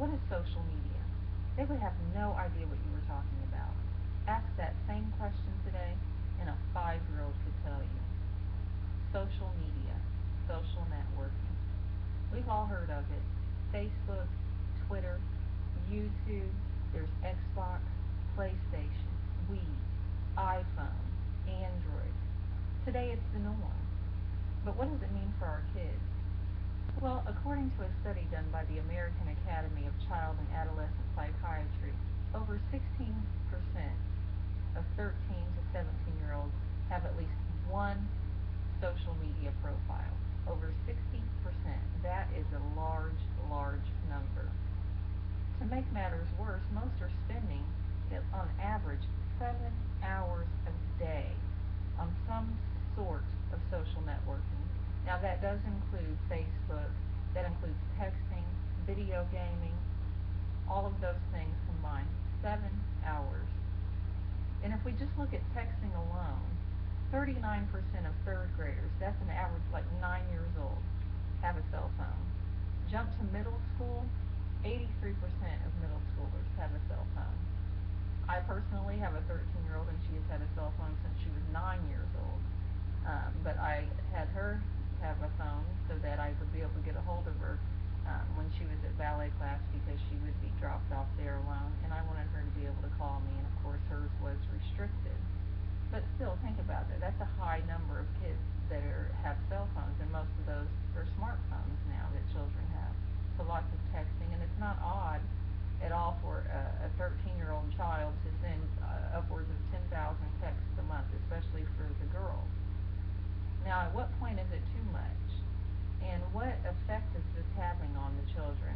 What is social media? They would have no idea what you were talking about. Ask that same question today, and a 5-year-old could tell you. Social media, social networking. We've all heard of it. Facebook, Twitter, YouTube, there's Xbox, PlayStation, Wii, iPhone, Android. Today it's the norm. But what does it mean for our kids? Well, according to a study done by the American Academy of Child and Adolescent Psychiatry, over 16% of 13 to 17-year-olds have at least one social media profile. Over 60%. That is a large, large number. To make matters worse, most are spending, on average, 7 hours a day on some sort of social networking. Now, that does include Facebook, that includes texting, video gaming, all of those things combined. 7 hours. And if we just look at texting alone, 39% of third graders, that's an average like 9 years old, have a cell phone. Jump to middle school, 83% of middle schoolers have a cell phone. I personally have a 13-year-old and she has had a cell phone since she was 9 years old. But I had her have a phone so that I would be able to get a hold of her when she was at ballet class because she would be dropped off there alone, and I wanted her to be able to call me, and of course hers was restricted. But still, think about that. That's a high number of kids that have cell phones, and most of those are smartphones now that children have. So lots of texting, and it's not odd at all for a 13-year-old child to send upwards of 10,000 texts a month, especially for the girls. Now, at what point is it too much? And what effect is this having on the children?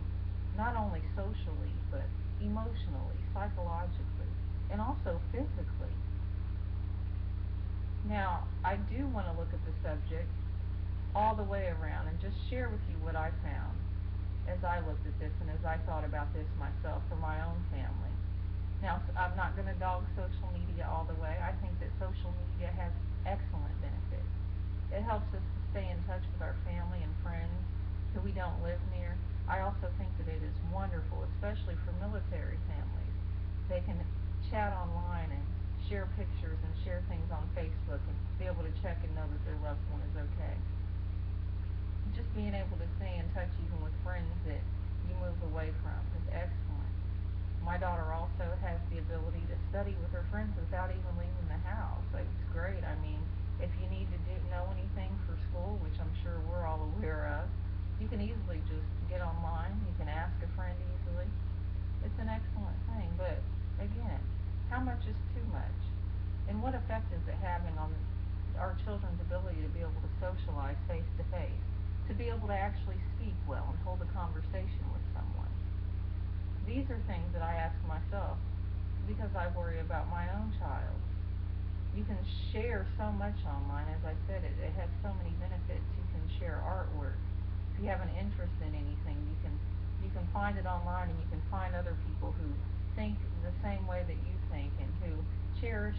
Not only socially, but emotionally, psychologically, and also physically. Now, I do want to look at the subject all the way around and just share with you what I found as I looked at this and as I thought about this myself for my own family. Now, I'm not going to dog social media all the way. I think that social media has excellent benefits. It helps us to stay in touch with our family and friends who we don't live near. I also think that it is wonderful, especially for military families. They can chat online and share pictures and share things on Facebook and be able to check and know that their loved one is okay. Just being able to stay in touch even with friends that you move away from is excellent. My daughter also has the ability to study with her friends without even leaving the house. It's great. I mean, if you need to know anything for school, which I'm sure we're all aware of, you can easily just get online. You can ask a friend easily. It's an excellent thing. But again, how much is too much? And what effect is it having on our children's ability to be able to socialize face to face, to be able to actually speak well and hold a conversation with someone? These are things that I ask myself because I worry about my own child. You can share so much online. As I said, it has so many benefits. You can share artwork. If you have an interest in anything, you can find it online, and you can find other people who think the same way that you think and who cherish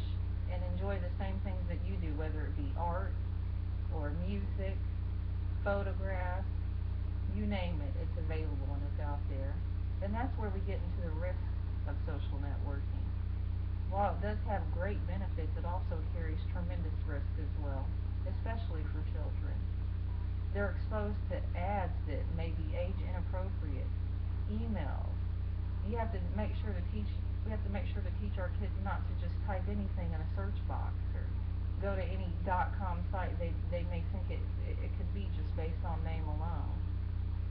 and enjoy the same things that you do, whether it be art or music, photographs, you name it, it's available and it's out there. And that's where we get into the risks of social networking. While it does have great benefits, it also carries tremendous risk as well, especially for children. They're exposed to ads that may be age inappropriate, emails. You have to make sure to teach. We have to make sure to teach our kids not to just type anything in a search box or go to any .com site they may think it could be just based on name alone.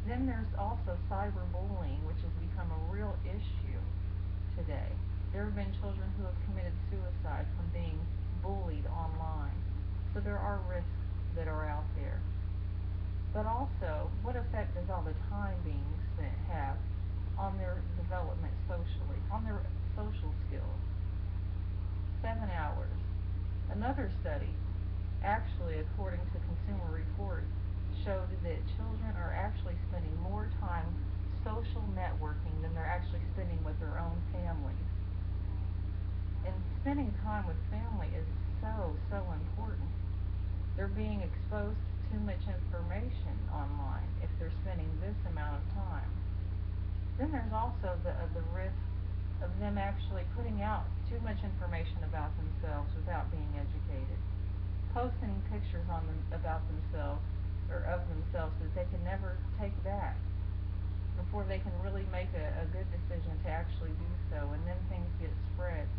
Then there's also cyberbullying, which has become a real issue today. There have been children who have committed suicide from being bullied online. So there are risks that are out there. But also, what effect does all the time being spent have on their development socially, on their social skills? 7 hours. Another study, actually according to Consumer Reports, showed that children are actually spending more time social networking than they're actually spending with their own families. And spending time with family is so, so important. They're being exposed to too much information online if they're spending this amount of time. Then there's also the risk of them actually putting out too much information about themselves without being educated, posting pictures on them about themselves or of themselves that they can never take back before they can really make a good decision to actually do so, and then things get spread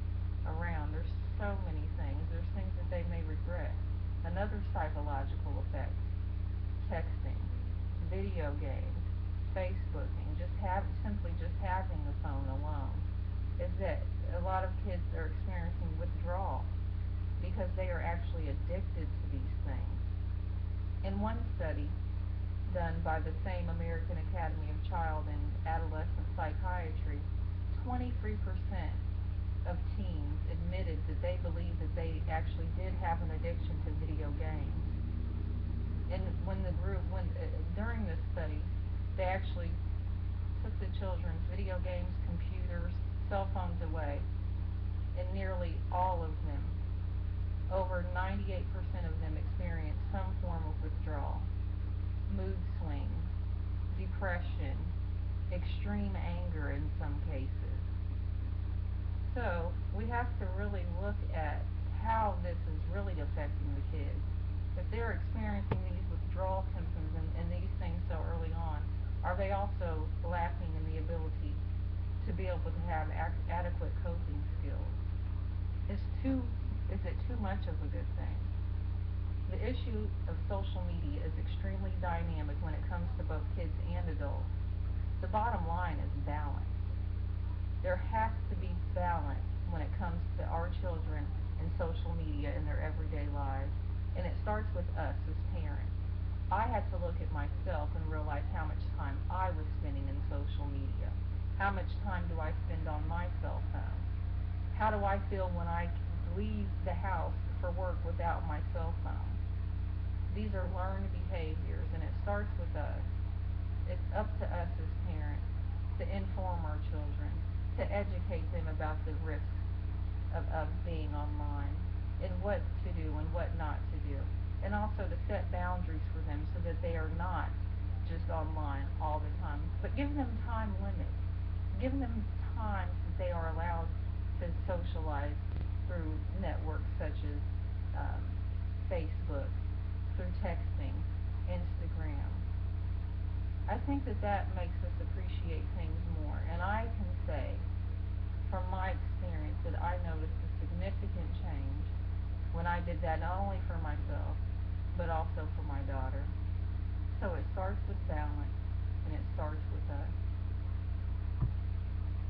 around. There's so many things. There's things that they may regret. Another psychological effect: texting, video games, Facebooking, simply just having the phone alone, is that a lot of kids are experiencing withdrawal because they are actually addicted to these things. In one study done by the same American Academy of Child and Adolescent Psychiatry, 23% of teens admitted that they believed that they actually did have an addiction to video games. And during this study, they actually took the children's video games, computers, cell phones away, and nearly all of them, over 98% of them, experienced some form of withdrawal, mood swings, depression, extreme anger in some cases. So we have to really look at how this is really affecting the kids. If they're experiencing these withdrawal symptoms and these things so early on, are they also lacking in the ability to be able to have adequate coping skills? Is it too much of a good thing? The issue of social media is extremely dynamic when it comes to both kids and adults. The bottom line is balance. There has to be balance when it comes to our children and social media in their everyday lives, and it starts with us as parents. I had to look at myself and realize how much time I was spending in social media. How much time do I spend on my cell phone? How do I feel when I leave the house for work without my cell phone? These are learned behaviors, and it starts with us. It's up to us as parents to inform our children, to educate them about the risks of being online, and what to do and what not to do, and also to set boundaries for them so that they are not just online all the time, but give them time limits. Give them times that they are allowed to socialize through networks such as Facebook, through texting, Instagram. I think that makes us appreciate things more. And I can say, from my experience, that I noticed a significant change when I did that, not only for myself, but also for my daughter. So it starts with balance, and it starts with